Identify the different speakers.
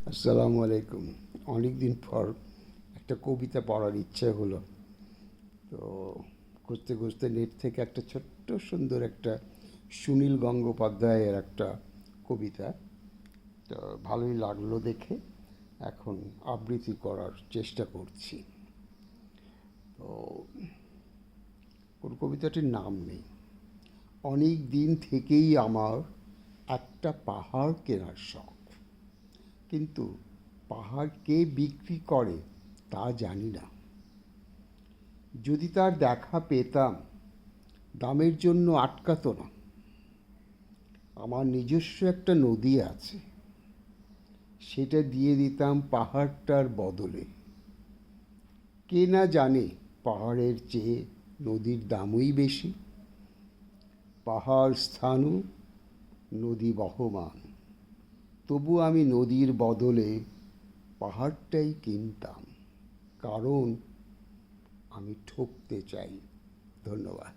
Speaker 1: আসসালামু আলাইকুম। অনেক দিন পর একটা কবিতা পড়ার ইচ্ছে হলো। তো খুঁজতে খুঁজতে নেট থেকে একটা ছোট্ট সুন্দর একটা সুনীল গঙ্গোপাধ্যায়ের একটা কবিতা, তো ভালোই লাগলো দেখে এখন আবৃত্তি করার চেষ্টা করছি। তো কোন কবিতাটির নাম নেই। অনেক দিন থেকেই আমার একটা পাহাড় কেনার শখ, কিন্তু পাহাড় কে বিক্রি করে তা জানি না। যদি তার দেখা পেতাম, দামের জন্য আটকাতো না। আমার নিজস্ব একটা নদী আছে, সেটা দিয়ে দিতাম পাহাড়টার বদলে। কে না জানে পাহাড়ের চেয়ে নদীর দামই বেশি। পাহাড় স্থাণু, নদী বহমান, তবু আমি নদীর বদলে পাহাড়টাই কিনতাম, কারণ আমি ঠকতে চাই। ধন্যবাদ।